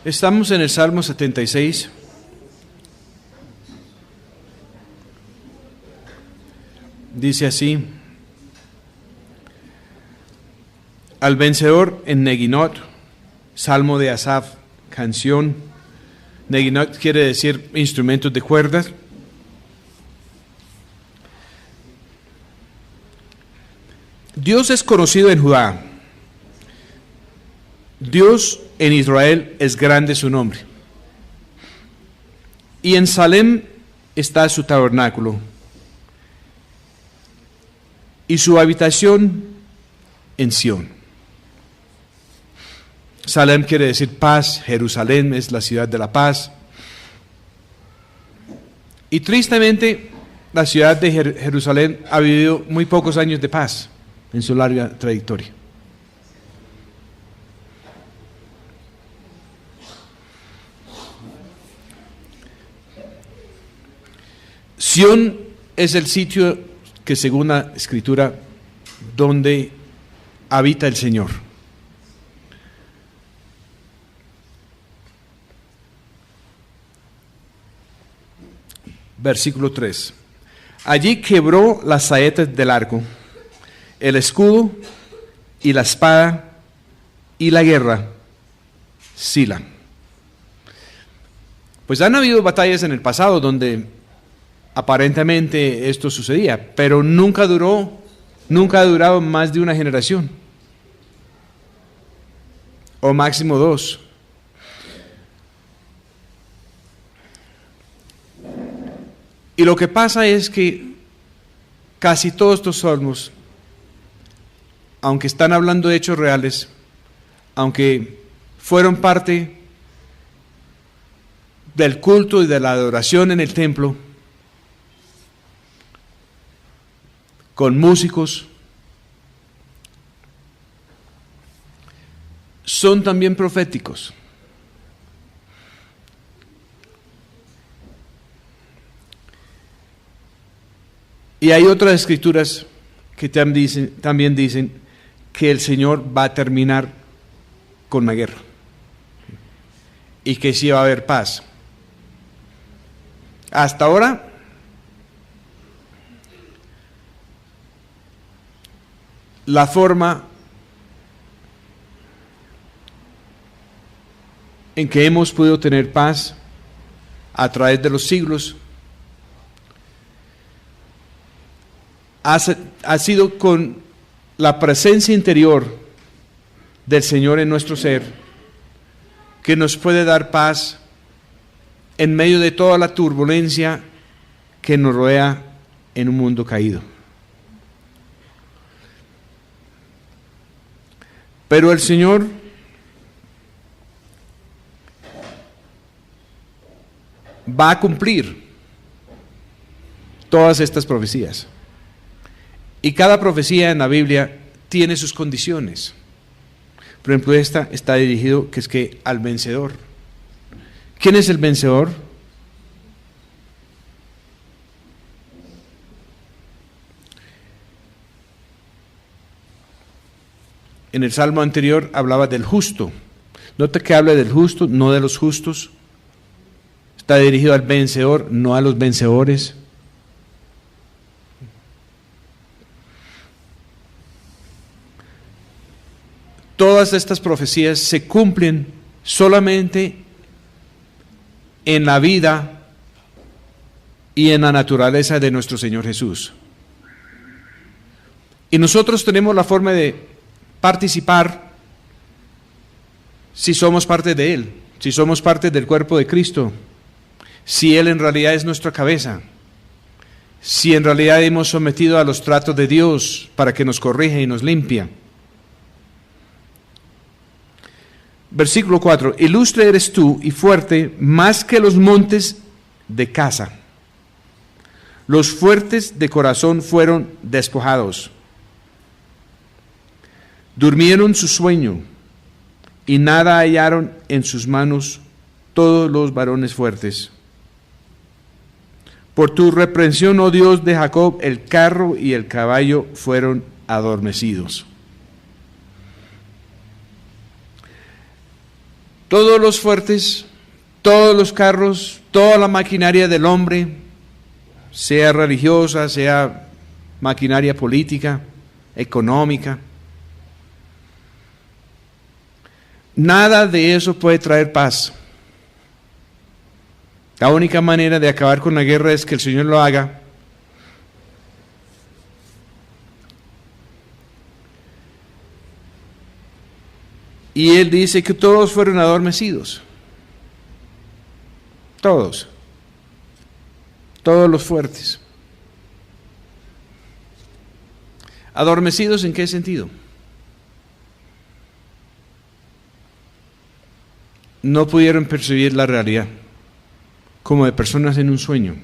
Estamos en el Salmo 76. Dice así: al vencedor en Neginot, Salmo de Asaf, canción. Neginot quiere decir instrumentos de cuerdas. Dios es conocido en Judá. Dios en Israel es grande su nombre. Y en Salem está su tabernáculo. Y su habitación en Sión. Salem quiere decir paz. Jerusalén es la ciudad de la paz. Y tristemente, la ciudad de Jerusalén ha vivido muy pocos años de paz en su larga trayectoria. Sión es el sitio que, según la Escritura, donde habita el Señor. Versículo 3. Allí quebró las saetas del arco, el escudo y la espada y la guerra. Sila. Pues han habido batallas en el pasado donde aparentemente esto sucedía, pero nunca ha durado más de una generación, o máximo 2. Y lo que pasa es que casi todos estos salmos, aunque están hablando de hechos reales, aunque fueron parte del culto y de la adoración en el templo, con músicos, son también proféticos. Y hay otras escrituras que también dicen que el Señor va a terminar con la guerra y que sí va a haber paz. Hasta ahora, la forma en que hemos podido tener paz a través de los siglos ha sido con la presencia interior del Señor en nuestro ser, que nos puede dar paz en medio de toda la turbulencia que nos rodea en un mundo caído. Pero el Señor va a cumplir todas estas profecías. Y cada profecía en la Biblia tiene sus condiciones. Por ejemplo, esta está dirigido al vencedor. ¿Quién es el vencedor? En el salmo anterior hablaba del justo. Nota que habla del justo, no de los justos. Está dirigido al vencedor, no a los vencedores. Todas estas profecías se cumplen solamente en la vida y en la naturaleza de nuestro Señor Jesús. Y nosotros tenemos la forma de participar si somos parte de Él, si somos parte del cuerpo de Cristo, si Él en realidad es nuestra cabeza, si en realidad hemos sometido a los tratos de Dios para que nos corrija y nos limpia. Versículo 4, ilustre eres tú y fuerte más que los montes de Casa. Los fuertes de corazón fueron despojados. Durmieron su sueño y nada hallaron en sus manos todos los varones fuertes. Por tu reprensión, oh Dios de Jacob, el carro y el caballo fueron adormecidos. Todos los fuertes, todos los carros, toda la maquinaria del hombre, sea religiosa, sea maquinaria política, económica, nada de eso puede traer paz. La única manera de acabar con la guerra es que el Señor lo haga. Y Él dice que todos fueron adormecidos. Todos los fuertes. ¿Adormecidos en qué sentido? No pudieron percibir la realidad, como de personas en un sueño.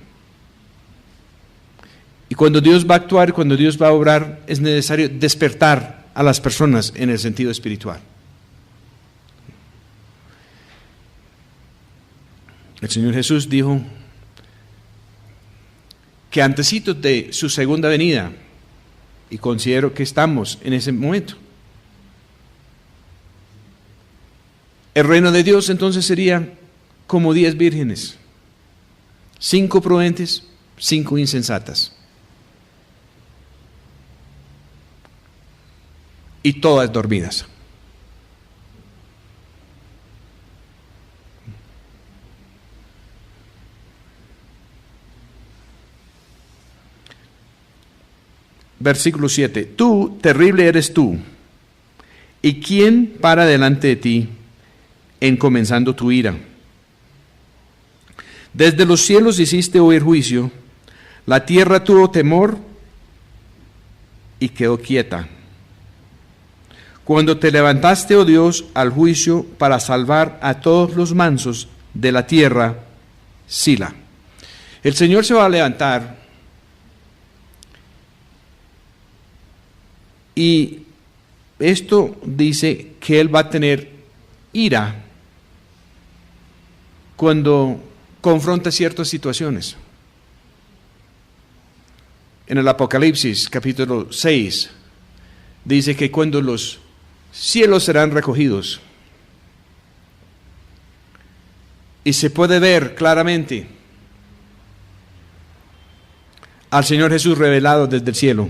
Y cuando Dios va a actuar, cuando Dios va a obrar, es necesario despertar a las personas en el sentido espiritual. El Señor Jesús dijo que antesito de su segunda venida, y considero que estamos en ese momento, el reino de Dios entonces sería como 10 vírgenes, 5 prudentes, 5 insensatas, y todas dormidas. Versículo 7. Tú, terrible eres tú, ¿y quién para delante de ti en comenzando tu ira? Desde los cielos hiciste oír juicio, la tierra tuvo temor y quedó quieta. Cuando te levantaste, oh Dios, al juicio para salvar a todos los mansos de la tierra, Sila. El Señor se va a levantar y esto dice que Él va a tener ira cuando confronta ciertas situaciones. En el Apocalipsis, capítulo 6, dice que cuando los cielos serán recogidos, y se puede ver claramente al Señor Jesús revelado desde el cielo,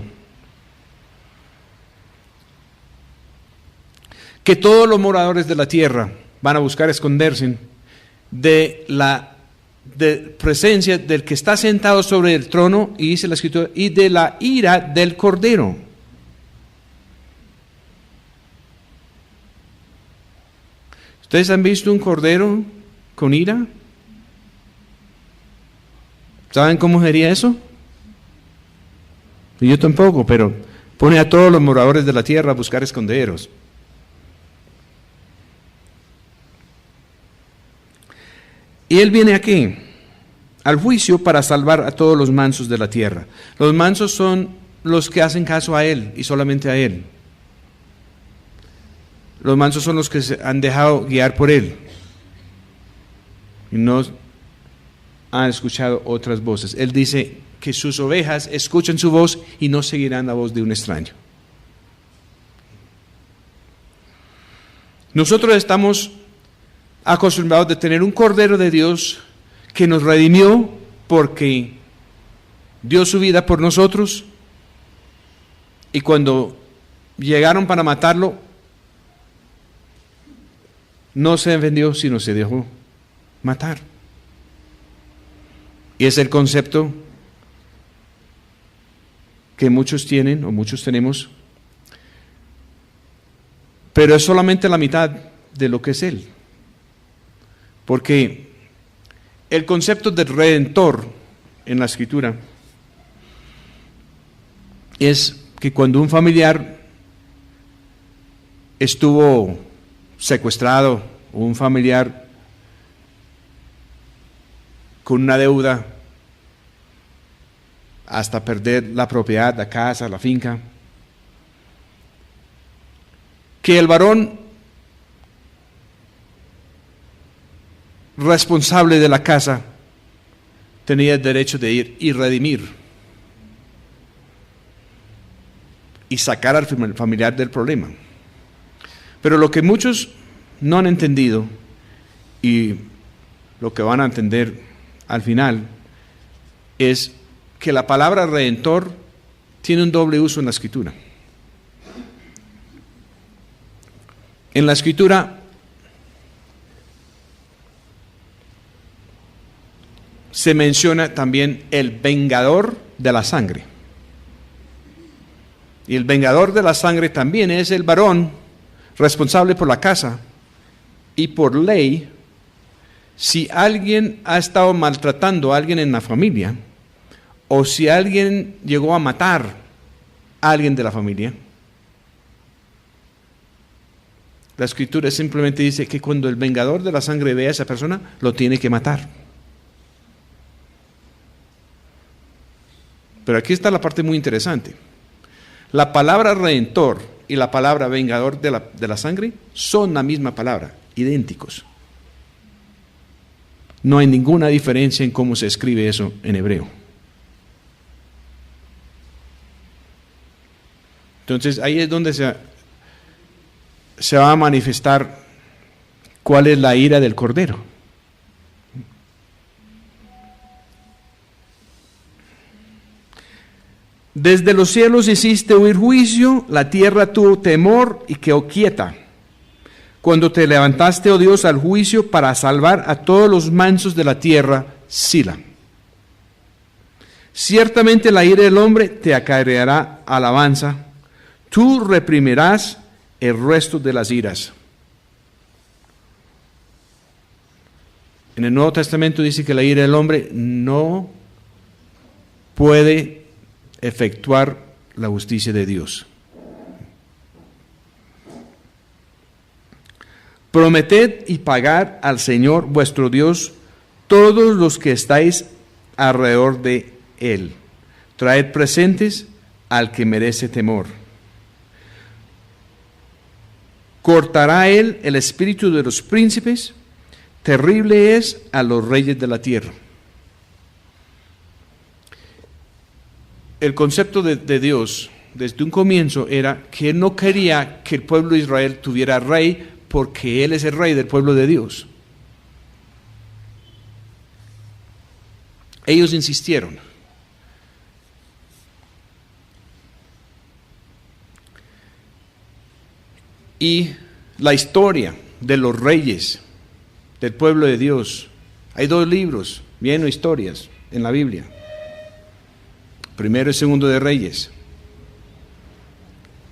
que todos los moradores de la tierra van a buscar esconderse de la presencia del que está sentado sobre el trono, y dice la Escritura, y de la ira del Cordero. ¿Ustedes han visto un cordero con ira? ¿Saben cómo sería eso? Yo tampoco, pero pone a todos los moradores de la tierra a buscar esconderos. Y Él viene aquí, al juicio, para salvar a todos los mansos de la tierra. Los mansos son los que hacen caso a Él y solamente a Él. Los mansos son los que se han dejado guiar por Él y no han escuchado otras voces. Él dice que sus ovejas escuchan su voz y no seguirán la voz de un extraño. Nosotros estamos acostumbrados de tener un Cordero de Dios que nos redimió porque dio su vida por nosotros, y cuando llegaron para matarlo, no se defendió, sino se dejó matar. Y es el concepto que muchos tienen o muchos tenemos, pero es solamente la mitad de lo que es Él. Porque el concepto del Redentor en la Escritura es que cuando un familiar estuvo secuestrado, o un familiar con una deuda hasta perder la propiedad, la casa, la finca, que el varón responsable de la casa tenía el derecho de ir y redimir y sacar al familiar del problema. Pero lo que muchos no han entendido y lo que van a entender al final es que la palabra redentor tiene un doble uso en la Escritura. En la Escritura se menciona también el vengador de la sangre. Y el vengador de la sangre también es el varón responsable por la casa. Y por ley, si alguien ha estado maltratando a alguien en la familia, o si alguien llegó a matar a alguien de la familia, la Escritura simplemente dice que cuando el vengador de la sangre ve a esa persona, lo tiene que matar. Pero aquí está la parte muy interesante. La palabra redentor y la palabra vengador de la sangre son la misma palabra, idénticos. No hay ninguna diferencia en cómo se escribe eso en hebreo. Entonces ahí es donde se va a manifestar cuál es la ira del Cordero. Desde los cielos hiciste oír juicio, la tierra tuvo temor y quedó quieta. Cuando te levantaste, oh Dios, al juicio para salvar a todos los mansos de la tierra, Sila. Ciertamente la ira del hombre te acarreará alabanza, tú reprimirás el resto de las iras. En el Nuevo Testamento dice que la ira del hombre no puede efectuar la justicia de Dios. Prometed y pagad al Señor vuestro Dios todos los que estáis alrededor de Él. Traed presentes al que merece temor. Cortará Él el espíritu de los príncipes, terrible es a los reyes de la tierra. El concepto de Dios desde un comienzo era que Él no quería que el pueblo de Israel tuviera rey porque Él es el rey del pueblo de Dios. Ellos insistieron. Y la historia de los reyes del pueblo de Dios, hay 2 libros, bien o historias en la Biblia. Primero y segundo de Reyes.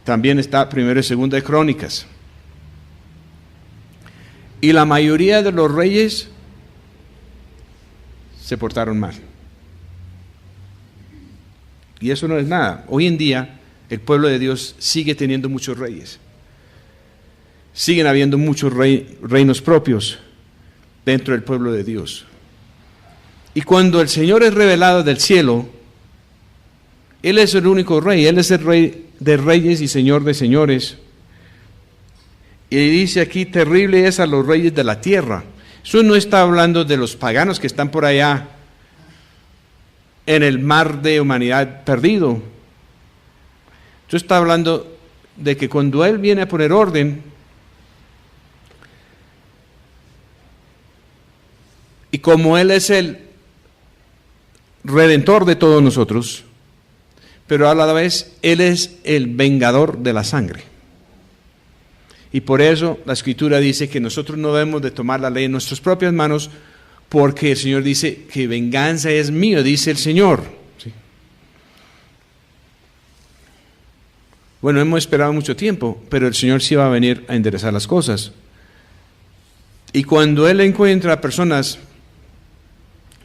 También está primero y segundo de Crónicas. Y la mayoría de los reyes se portaron mal. Y eso no es nada. Hoy en día el pueblo de Dios sigue teniendo muchos reyes. Siguen habiendo muchos reinos propios dentro del pueblo de Dios. Y cuando el Señor es revelado del cielo, Él es el único rey, Él es el rey de reyes y señor de señores. Y dice aquí, terrible es a los reyes de la tierra. Eso no está hablando de los paganos que están por allá en el mar de humanidad perdido. Esto está hablando de que cuando Él viene a poner orden, y como Él es el redentor de todos nosotros, pero a la vez Él es el vengador de la sangre. Y por eso la Escritura dice que nosotros no debemos de tomar la ley en nuestras propias manos, porque el Señor dice que venganza es mío, dice el Señor. ¿Sí? Bueno, hemos esperado mucho tiempo, pero el Señor sí va a venir a enderezar las cosas. Y cuando Él encuentra a personas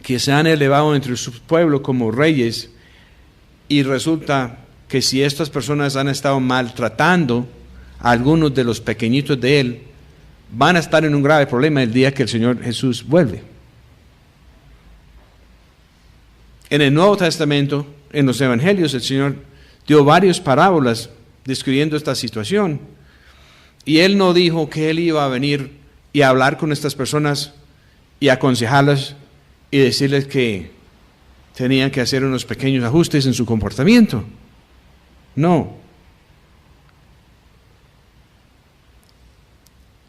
que se han elevado entre su pueblo como reyes, y resulta que si estas personas han estado maltratando a algunos de los pequeñitos de Él, van a estar en un grave problema el día que el Señor Jesús vuelve. En el Nuevo Testamento, en los Evangelios, el Señor dio varias parábolas describiendo esta situación. Y Él no dijo que Él iba a venir y a hablar con estas personas y aconsejarlas y decirles que tenían que hacer unos pequeños ajustes en su comportamiento. No.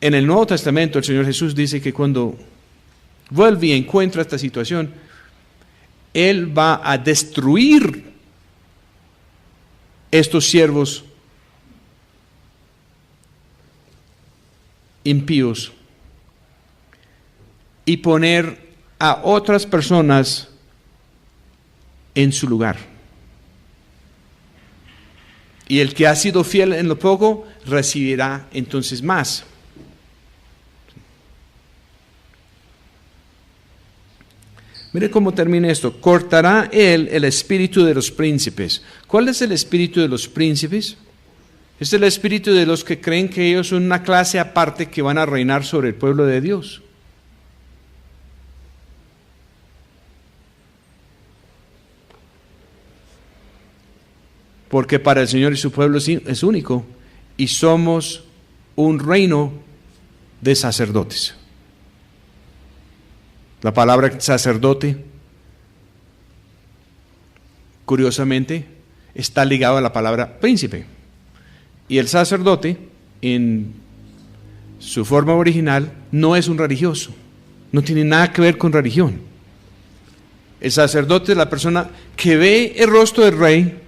en el Nuevo Testamento el Señor Jesús dice que cuando vuelve y encuentra esta situación, Él va a destruir estos siervos impíos y poner a otras personas en su lugar. Y el que ha sido fiel en lo poco, recibirá entonces más. Mire cómo termina esto. Cortará él el espíritu de los príncipes. ¿Cuál es el espíritu de los príncipes? Es el espíritu de los que creen que ellos son una clase aparte que van a reinar sobre el pueblo de Dios. Porque para el Señor y su pueblo es único, y somos un reino de sacerdotes. La palabra sacerdote, curiosamente, está ligado a la palabra príncipe. Y el sacerdote, en su forma original, no es un religioso, no tiene nada que ver con religión. El sacerdote es la persona que ve el rostro del rey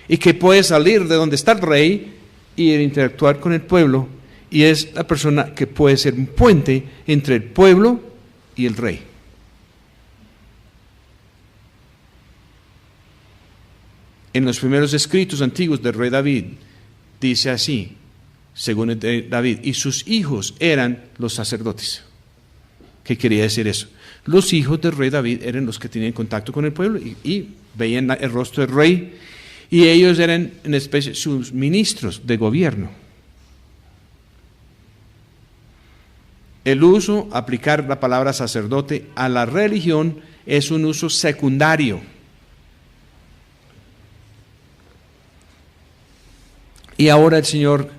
y que puede salir de donde está el rey y interactuar con el pueblo, y es la persona que puede ser un puente entre el pueblo y el rey. En los primeros escritos antiguos del rey David, dice así, según el de David, y sus hijos eran los sacerdotes. ¿Qué quería decir eso? Los hijos del rey David eran los que tenían contacto con el pueblo y veían el rostro del rey, y ellos eran en especie sus ministros de gobierno. El uso, aplicar la palabra sacerdote a la religión es un uso secundario. Y ahora el Señor,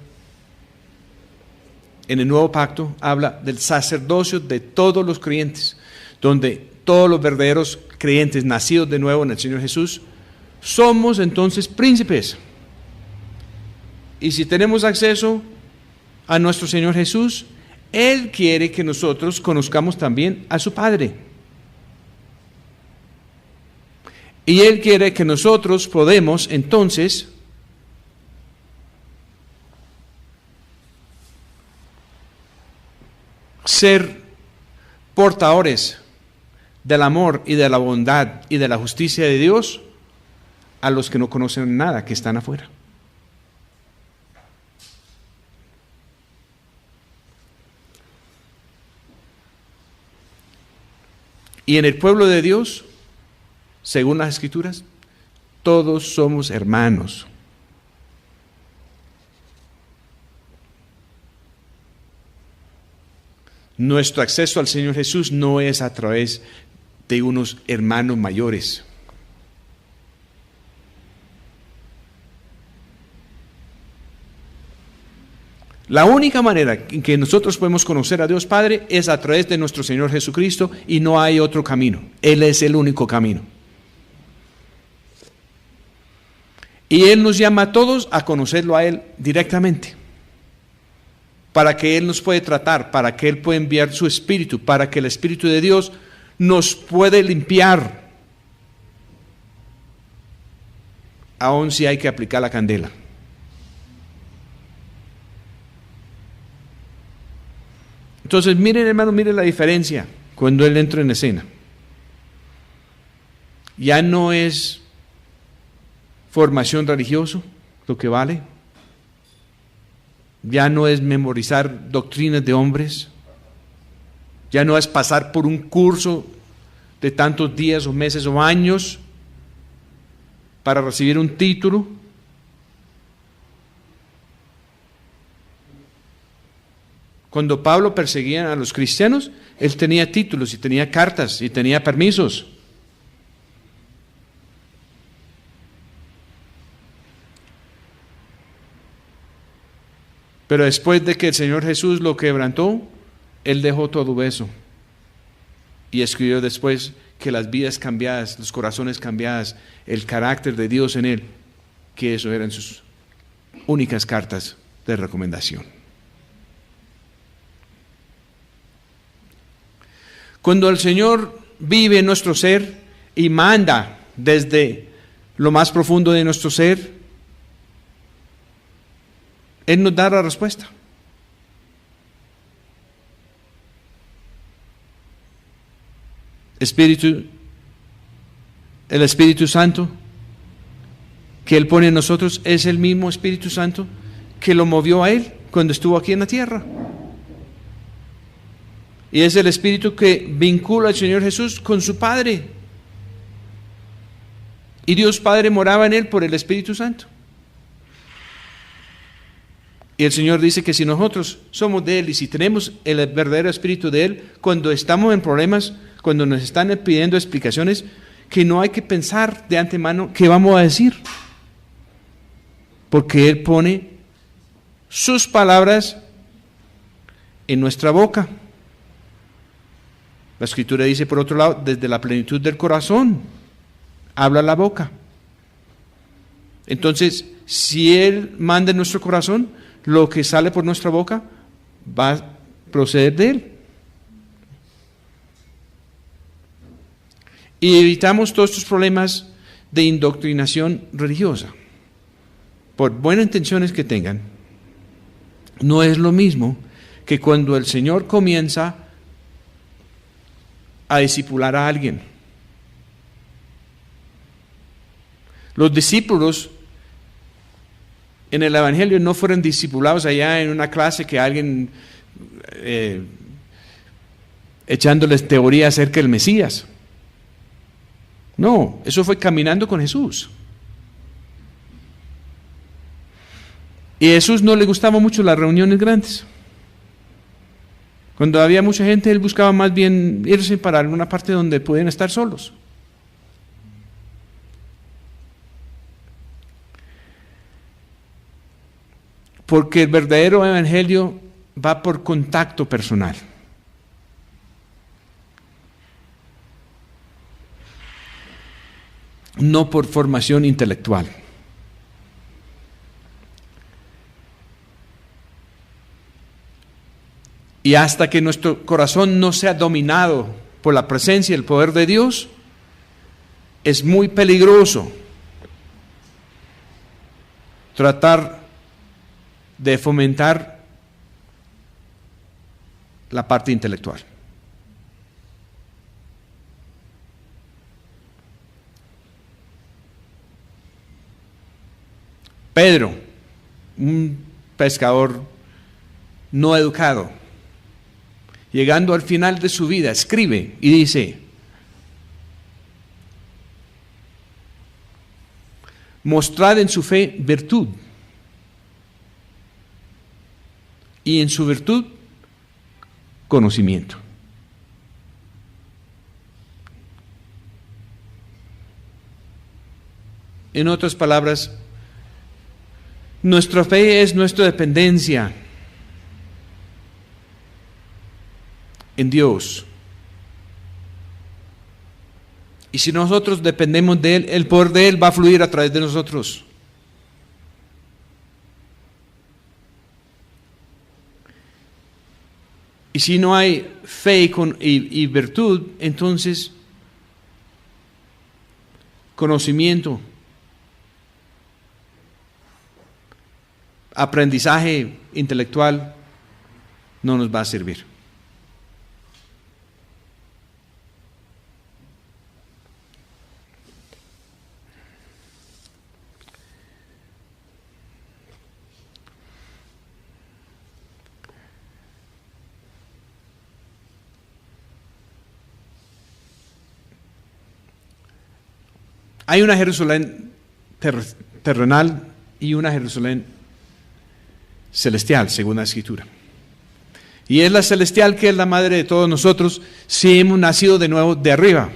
en el nuevo pacto, habla del sacerdocio de todos los creyentes, donde todos los verdaderos creyentes nacidos de nuevo en el Señor Jesús, somos entonces príncipes. Y si tenemos acceso a nuestro Señor Jesús, Él quiere que nosotros conozcamos también a su Padre. Y Él quiere que nosotros podemos entonces ser portadores del amor y de la bondad y de la justicia de Dios a los que no conocen nada, que están afuera. Y en el pueblo de Dios, según las Escrituras, todos somos hermanos. Nuestro acceso al Señor Jesús no es a través de unos hermanos mayores. La única manera en que nosotros podemos conocer a Dios Padre es a través de nuestro Señor Jesucristo, y no hay otro camino. Él es el único camino. Y Él nos llama a todos a conocerlo a Él directamente, para que Él nos puede tratar, para que Él pueda enviar su Espíritu, para que el Espíritu de Dios nos puede limpiar, aun si hay que aplicar la candela. Entonces, miren, hermano, miren la diferencia cuando Él entra en escena. Ya no es formación religiosa lo que vale. Ya no es memorizar doctrinas de hombres. Ya no es pasar por un curso de tantos días o meses o años para recibir un título. Cuando Pablo perseguía a los cristianos, él tenía títulos y tenía cartas y tenía permisos. Pero después de que el Señor Jesús lo quebrantó, Él dejó todo eso. Y escribió después que las vidas cambiadas, los corazones cambiados, el carácter de Dios en Él, que eso eran sus únicas cartas de recomendación. Cuando el Señor vive en nuestro ser y manda desde lo más profundo de nuestro ser, Él nos da la respuesta. El Espíritu Santo que Él pone en nosotros es el mismo Espíritu Santo que lo movió a Él cuando estuvo aquí en la tierra. Y es el Espíritu que vincula al Señor Jesús con su Padre. Y Dios Padre moraba en Él por el Espíritu Santo. Y el Señor dice que si nosotros somos de Él y si tenemos el verdadero Espíritu de Él, cuando estamos en problemas, cuando nos están pidiendo explicaciones, que no hay que pensar de antemano qué vamos a decir. Porque Él pone sus palabras en nuestra boca. La Escritura dice, por otro lado, desde la plenitud del corazón habla la boca. Entonces, si Él manda en nuestro corazón, lo que sale por nuestra boca va a proceder de Él. Y evitamos todos estos problemas de indoctrinación religiosa. Por buenas intenciones que tengan, no es lo mismo que cuando el Señor comienza a discipular a alguien. Los discípulos en el Evangelio no fueron discipulados allá en una clase que alguien echándoles teoría acerca del Mesías. No, eso fue caminando con Jesús. Y a Jesús no le gustaban mucho las reuniones grandes. Cuando había mucha gente, Él buscaba más bien irse para alguna parte donde pudieran estar solos. Porque el verdadero evangelio va por contacto personal. No por formación intelectual. Y hasta que nuestro corazón no sea dominado por la presencia y el poder de Dios, es muy peligroso tratar de fomentar la parte intelectual. Pedro, un pescador no educado, llegando al final de su vida, escribe y dice: mostrad en su fe virtud, y en su virtud conocimiento. En otras palabras, nuestra fe es nuestra dependencia en Dios. Y si nosotros dependemos de Él, el poder de Él va a fluir a través de nosotros. Y si no hay fe y virtud, entonces conocimiento, aprendizaje intelectual no nos va a servir. Hay una Jerusalén terrenal y una Jerusalén celestial, según la Escritura. Y es la celestial que es la madre de todos nosotros si hemos nacido de nuevo de arriba.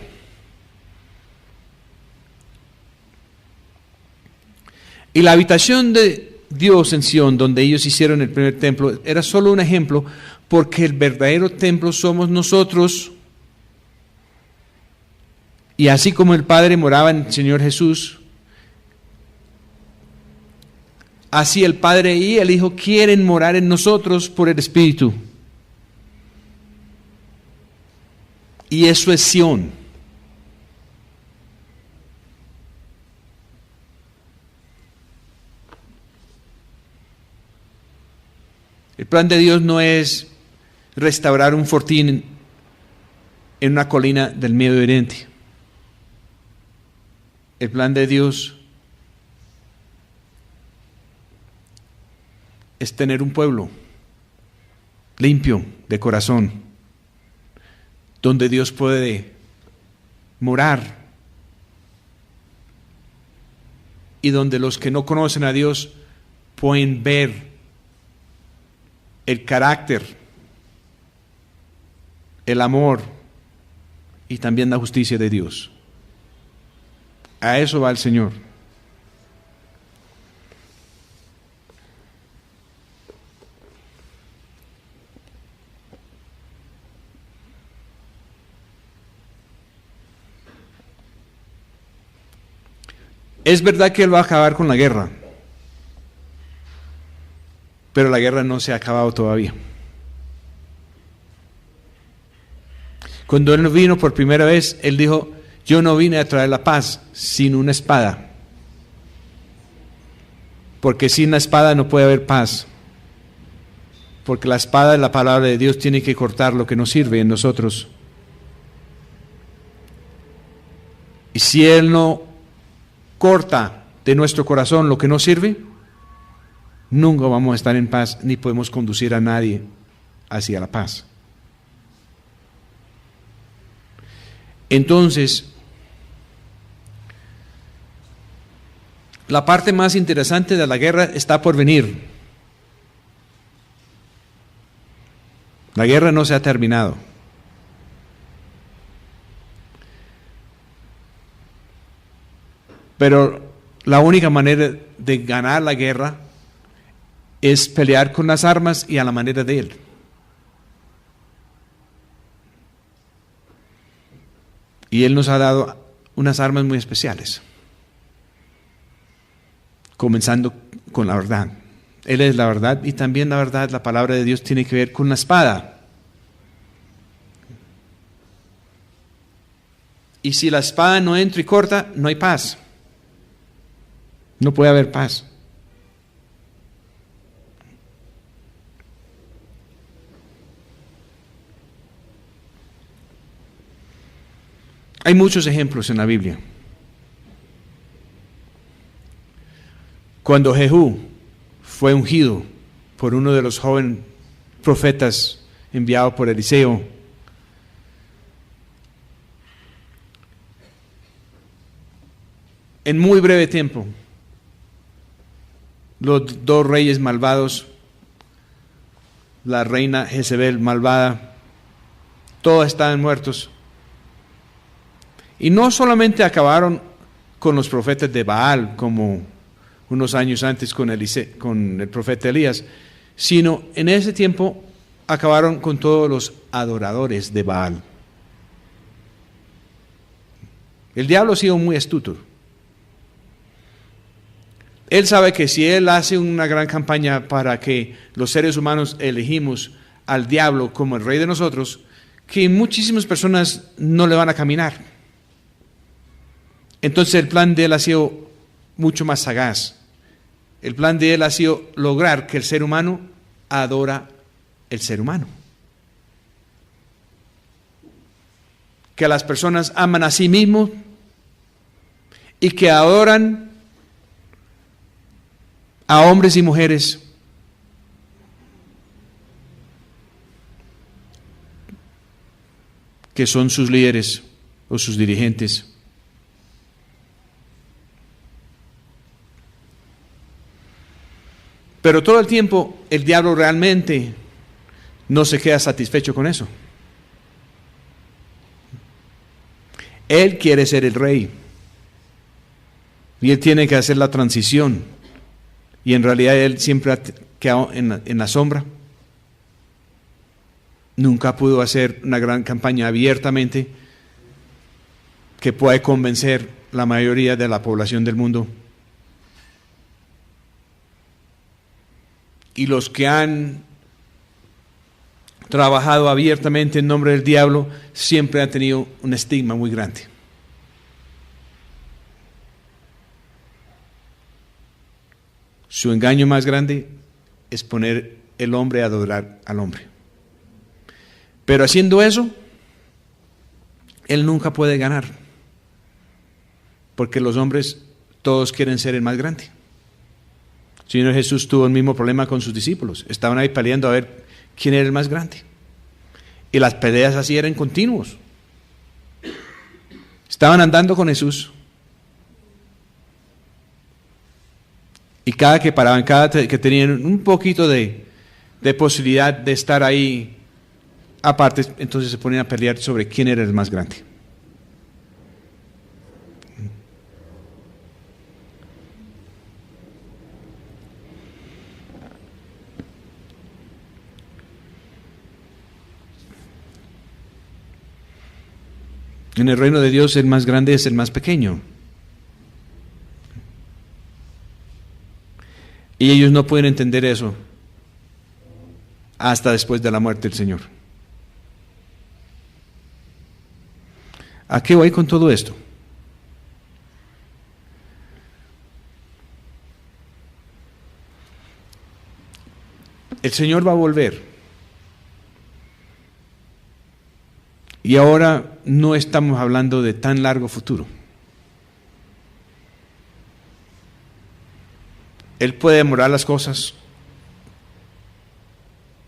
Y la habitación de Dios en Sión, donde ellos hicieron el primer templo, era solo un ejemplo, porque el verdadero templo somos nosotros. Y así como el Padre moraba en el Señor Jesús, así el Padre y el Hijo quieren morar en nosotros por el Espíritu. Y eso es Sión. El plan de Dios no es restaurar un fortín en una colina del Medio Oriente. El plan de Dios es tener un pueblo limpio de corazón, donde Dios puede morar y donde los que no conocen a Dios pueden ver el carácter, el amor y también la justicia de Dios. A eso va el Señor. Es verdad que Él va a acabar con la guerra, pero la guerra no se ha acabado todavía. Cuando Él vino por primera vez, Él dijo: yo no vine a traer la paz, sino una espada. Porque sin la espada no puede haber paz. Porque la espada de la palabra de Dios tiene que cortar lo que no sirve en nosotros. Y si Él no corta de nuestro corazón lo que no sirve, nunca vamos a estar en paz, ni podemos conducir a nadie hacia la paz. Entonces, la parte más interesante de la guerra está por venir. La guerra no se ha terminado. Pero la única manera de ganar la guerra es pelear con las armas y a la manera de Él. Y Él nos ha dado unas armas muy especiales, comenzando con la verdad. Él es la verdad, y también la verdad, la palabra de Dios, tiene que ver con la espada. Y si la espada no entra y corta, no hay paz. No puede haber paz. Hay muchos ejemplos en la Biblia. Cuando Jehú fue ungido por uno de los jóvenes profetas enviado por Eliseo, en muy breve tiempo, los dos reyes malvados, la reina Jezebel malvada, todos estaban muertos. Y no solamente acabaron con los profetas de Baal, como unos años antes con el profeta Elías, sino en ese tiempo acabaron con todos los adoradores de Baal. El diablo ha sido muy astuto. Él sabe que si él hace una gran campaña para que los seres humanos elegimos al diablo como el rey de nosotros, que muchísimas personas no le van a caminar. Entonces el plan de él ha sido mucho más sagaz. El plan de él ha sido lograr que el ser humano adora el ser humano. Que las personas aman a sí mismos y que adoran a hombres y mujeres que son sus líderes o sus dirigentes. Pero todo el tiempo el diablo realmente no se queda satisfecho con eso. Él quiere ser el rey. Y él tiene que hacer la transición. Y en realidad él siempre ha quedado en la sombra. Nunca pudo hacer una gran campaña abiertamente que pueda convencer la mayoría de la población del mundo. Y los que han trabajado abiertamente en nombre del diablo, siempre ha tenido un estigma muy grande. Su engaño más grande es poner el hombre a adorar al hombre. Pero haciendo eso, él nunca puede ganar, porque los hombres todos quieren ser el más grande. El Señor Jesús tuvo el mismo problema con sus discípulos. Estaban ahí peleando a ver quién era el más grande. Y las peleas así eran continuos. Estaban andando con Jesús. Y cada que paraban, cada que tenían un poquito de posibilidad de estar ahí aparte, entonces se ponían a pelear sobre quién era el más grande. En el reino de Dios el más grande es el más pequeño. Y ellos no pueden entender eso hasta después de la muerte del Señor. ¿A qué voy con todo esto? El Señor va a volver. Y ahora no estamos hablando de tan largo futuro. Él puede demorar las cosas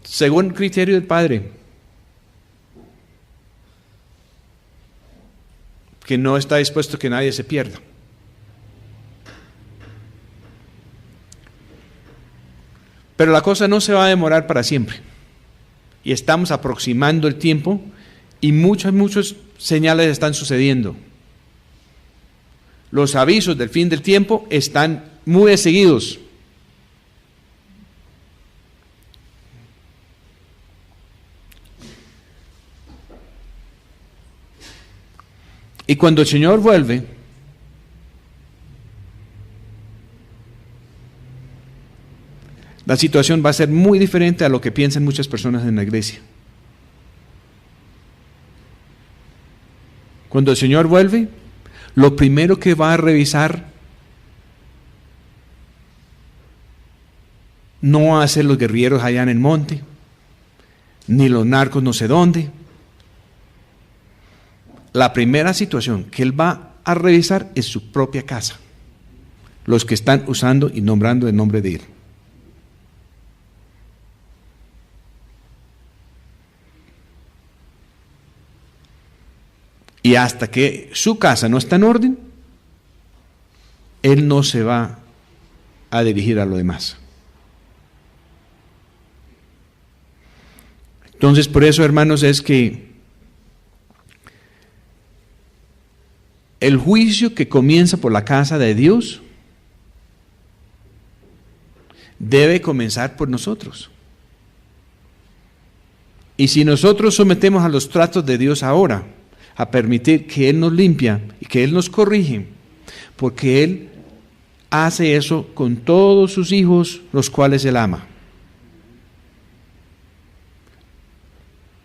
según el criterio del Padre, que no está dispuesto a que nadie se pierda. Pero la cosa no se va a demorar para siempre. Y estamos aproximando el tiempo y muchas señales están sucediendo. Los avisos del fin del tiempo están muy seguidos. Y cuando el Señor vuelve, la situación va a ser muy diferente a lo que piensan muchas personas en la iglesia. Cuando el Señor vuelve, lo primero que va a revisar no van a ser los guerrilleros allá en el monte, ni los narcos no sé dónde. La primera situación que Él va a revisar es su propia casa, los que están usando y nombrando el nombre de Él. Y hasta que su casa no está en orden, Él no se va a dirigir a lo demás. Entonces, por eso, hermanos, es que el juicio que comienza por la casa de Dios debe comenzar por nosotros. Y si nosotros sometemos a los tratos de Dios ahora, a permitir que Él nos limpia y que Él nos corrige, porque Él hace eso con todos sus hijos, los cuales Él ama.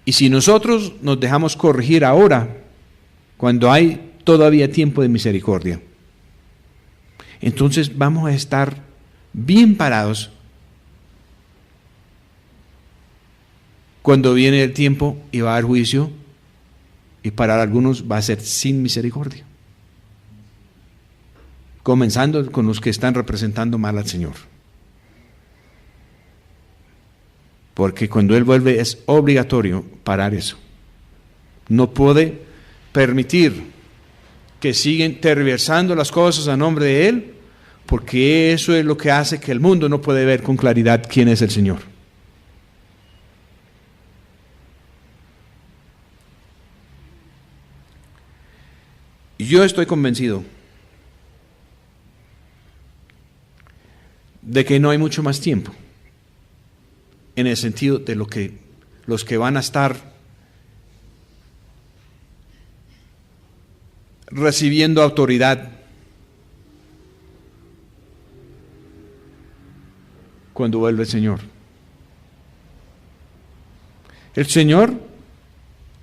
Y si nosotros nos dejamos corregir ahora, cuando hay todavía tiempo de misericordia, entonces vamos a estar bien parados cuando viene el tiempo y va a haber juicio, y para algunos va a ser sin misericordia, comenzando con los que están representando mal al Señor. Porque cuando Él vuelve es obligatorio parar eso. No puede permitir que siguen tergiversando las cosas a nombre de Él, porque eso es lo que hace que el mundo no puede ver con claridad quién es el Señor. Yo estoy convencido de que no hay mucho más tiempo, en el sentido de los que van a estar recibiendo autoridad cuando vuelve el Señor. El Señor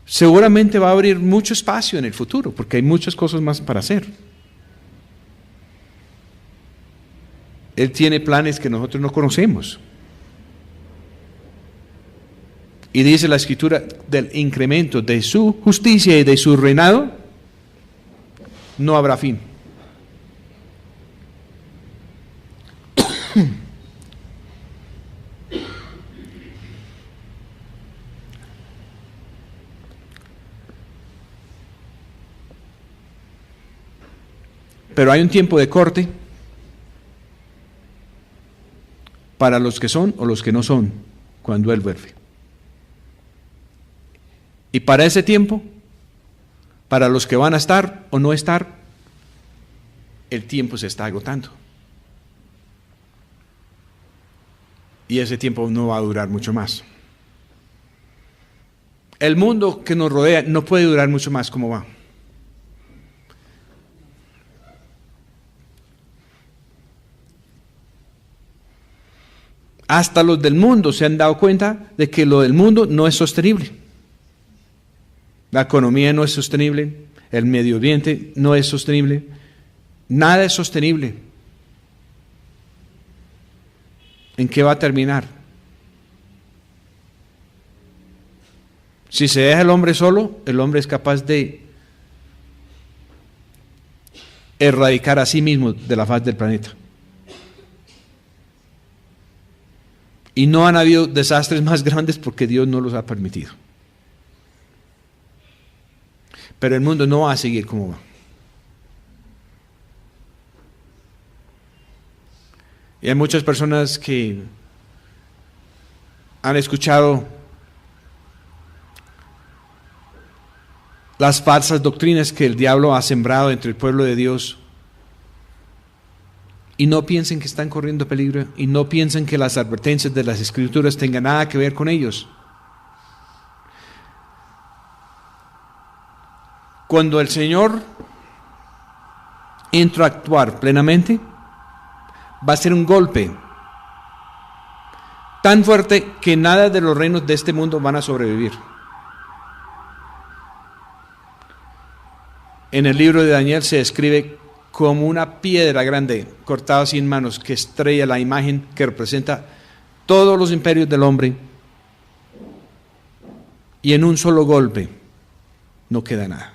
seguramente va a abrir mucho espacio en el futuro, porque hay muchas cosas más para hacer. Él tiene planes que nosotros no conocemos. Y dice la Escritura, del incremento de su justicia y de su reinado, no habrá fin. Pero hay un tiempo de corte para los que son o los que no son cuando Él vuelve. Y para ese tiempo, para los que van a estar o no estar, el tiempo se está agotando. Y ese tiempo no va a durar mucho más. El mundo que nos rodea no puede durar mucho más como va. Hasta los del mundo se han dado cuenta de que lo del mundo no es sostenible. La economía no es sostenible, el medio ambiente no es sostenible, nada es sostenible. ¿En qué va a terminar? Si se deja el hombre solo, el hombre es capaz de erradicar a sí mismo de la faz del planeta. Y no han habido desastres más grandes porque Dios no los ha permitido. Pero el mundo no va a seguir como va. Y hay muchas personas que han escuchado las falsas doctrinas que el diablo ha sembrado entre el pueblo de Dios y no piensen que están corriendo peligro y no piensen que las advertencias de las Escrituras tengan nada que ver con ellos. Cuando el Señor entra a actuar plenamente, va a ser un golpe tan fuerte que nada de los reinos de este mundo van a sobrevivir. En el libro de Daniel se describe como una piedra grande cortada sin manos que estrella la imagen que representa todos los imperios del hombre, y en un solo golpe no queda nada.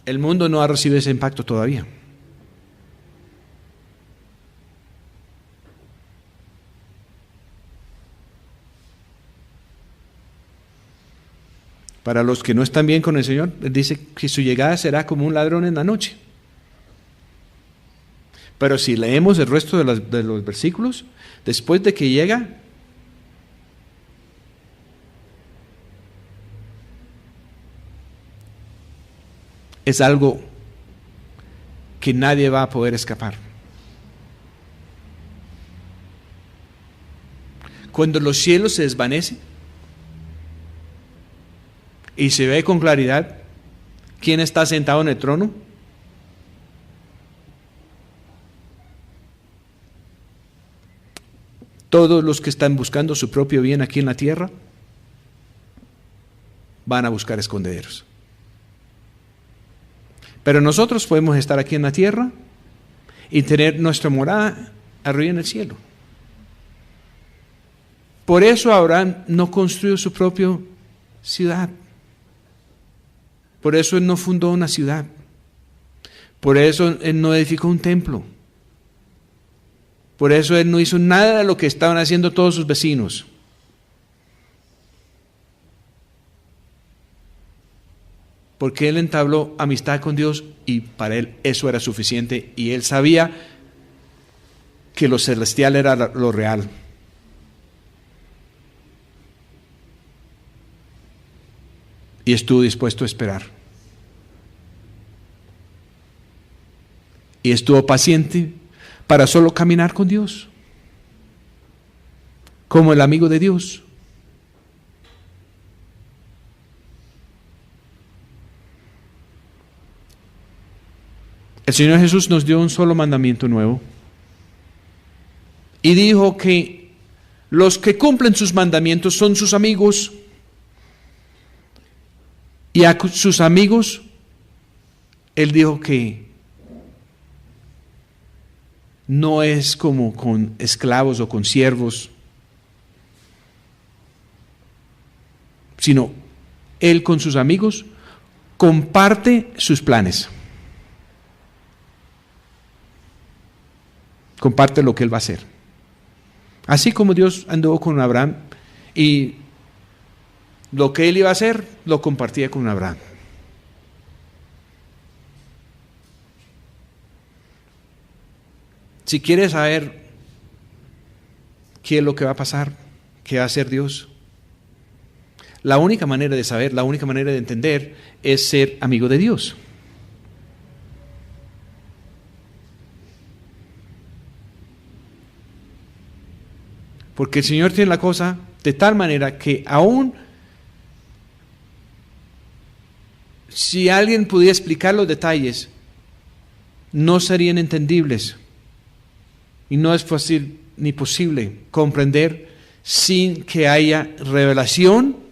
El mundo no ha recibido ese impacto todavía. Para los que no están bien con el Señor, Él dice que su llegada será como un ladrón en la noche. Pero si leemos el resto de los versículos, después de que llega, es algo que nadie va a poder escapar. Cuando los cielos se desvanecen y se ve con claridad quién está sentado en el trono, todos los que están buscando su propio bien aquí en la tierra van a buscar escondederos. Pero nosotros podemos estar aquí en la tierra y tener nuestra morada arriba en el cielo. Por eso Abraham no construyó su propia ciudad. Por eso él no fundó una ciudad. Por eso él no edificó un templo. Por eso él no hizo nada de lo que estaban haciendo todos sus vecinos. Porque él entabló amistad con Dios y para él eso era suficiente y él sabía que lo celestial era lo real. Y estuvo dispuesto a esperar. Y estuvo paciente para solo caminar con Dios, como el amigo de Dios. El Señor Jesús nos dio un solo mandamiento nuevo. y dijo que los que cumplen sus mandamientos son sus amigos, y a sus amigos él dijo que no es como con esclavos o con siervos, sino él con sus amigos comparte sus planes, comparte lo que él va a hacer. Así como Dios anduvo con Abraham y lo que él iba a hacer lo compartía con Abraham. Si quieres saber qué es lo que va a pasar, qué va a hacer Dios, la única manera de saber, la única manera de entender es ser amigo de Dios. Porque el Señor tiene la cosa de tal manera que aún si alguien pudiera explicar los detalles, no serían entendibles. Y no es fácil ni posible comprender sin que haya revelación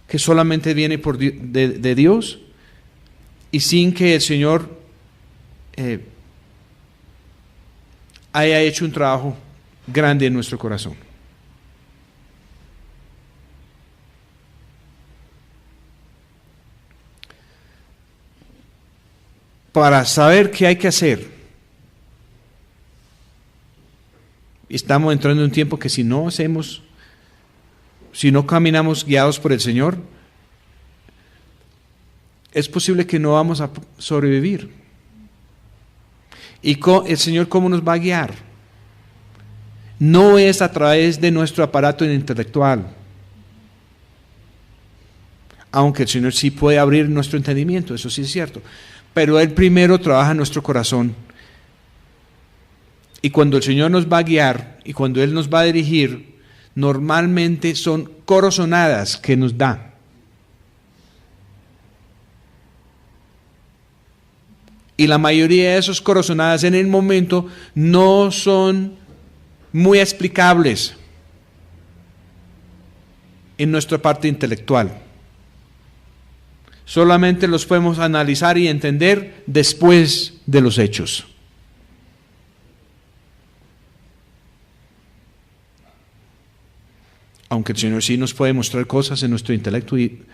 que solamente viene de Dios, y sin que el Señor haya hecho un trabajo grande en nuestro corazón. Para saber qué hay que hacer, estamos entrando en un tiempo que si no caminamos guiados por el Señor, es posible que no vamos a sobrevivir. ¿Y el Señor cómo nos va a guiar? No es a través de nuestro aparato intelectual, aunque el Señor sí puede abrir nuestro entendimiento, eso sí es cierto, pero Él primero trabaja en nuestro corazón. Y cuando el Señor nos va a guiar y cuando Él nos va a dirigir, normalmente son corazonadas que nos da. Y la mayoría de esas corazonadas en el momento no son muy explicables en nuestra parte intelectual. Solamente los podemos analizar y entender después de los hechos. Aunque el Señor sí nos puede mostrar cosas en nuestro intelecto y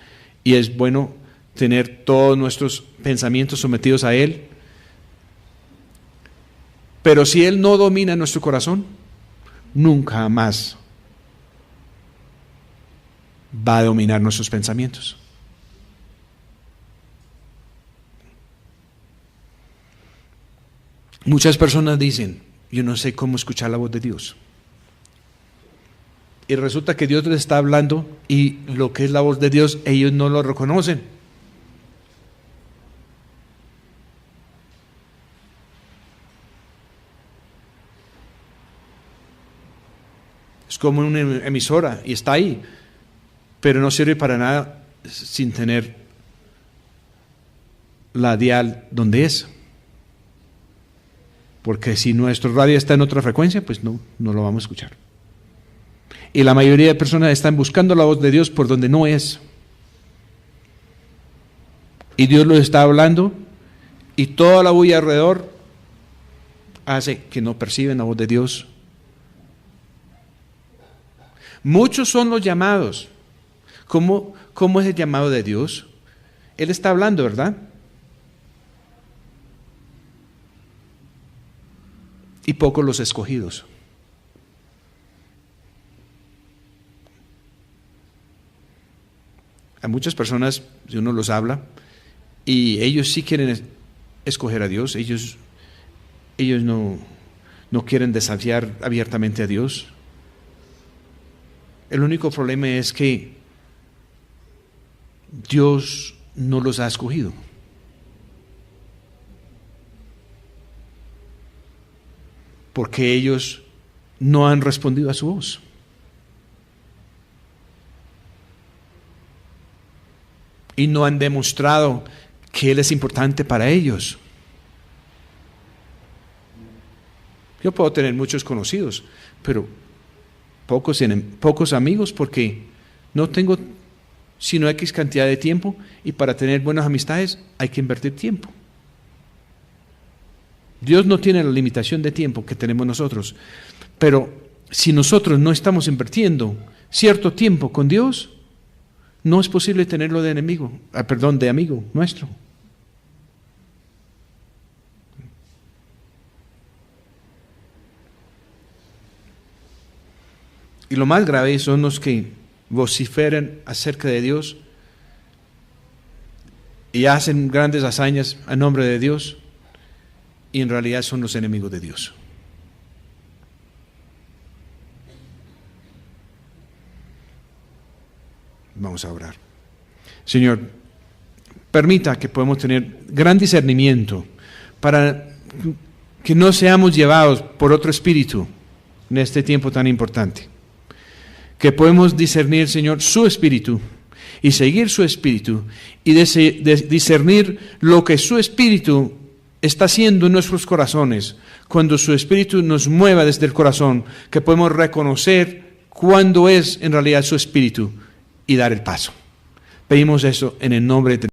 es bueno tener todos nuestros pensamientos sometidos a Él. Pero si Él no domina nuestro corazón, nunca más va a dominar nuestros pensamientos. Muchas personas dicen, yo no sé cómo escuchar la voz de Dios. Y resulta que Dios les está hablando y lo que es la voz de Dios, ellos no lo reconocen. Es como una emisora y está ahí, pero no sirve para nada sin tener la dial donde es. Porque si nuestro radio está en otra frecuencia, pues no lo vamos a escuchar. Y la mayoría de personas están buscando la voz de Dios por donde no es. Y Dios los está hablando y toda la bulla alrededor hace que no perciben la voz de Dios. Muchos son los llamados. ¿Cómo es el llamado de Dios? Él está hablando, ¿verdad? Y pocos los escogidos. A muchas personas, si uno los habla, y ellos sí quieren escoger a Dios, ellos no quieren desafiar abiertamente a Dios. El único problema es que Dios no los ha escogido. Porque ellos no han respondido a su voz. Y no han demostrado que Él es importante para ellos. Yo puedo tener muchos conocidos, pero pocos amigos porque no tengo sino X cantidad de tiempo, y para tener buenas amistades hay que invertir tiempo. Dios no tiene la limitación de tiempo que tenemos nosotros, pero si nosotros no estamos invirtiendo cierto tiempo con Dios, no es posible tenerlo de de amigo nuestro. Y lo más grave son los que vociferan acerca de Dios y hacen grandes hazañas a nombre de Dios, y en realidad son los enemigos de Dios. Vamos a orar. Señor, permita que podamos tener gran discernimiento para que no seamos llevados por otro espíritu en este tiempo tan importante. Que podemos discernir, Señor, su espíritu y seguir su espíritu y discernir lo que su espíritu está haciendo en nuestros corazones. Cuando su espíritu nos mueva desde el corazón, que podemos reconocer cuándo es en realidad su espíritu y dar el paso. Pedimos eso en el nombre de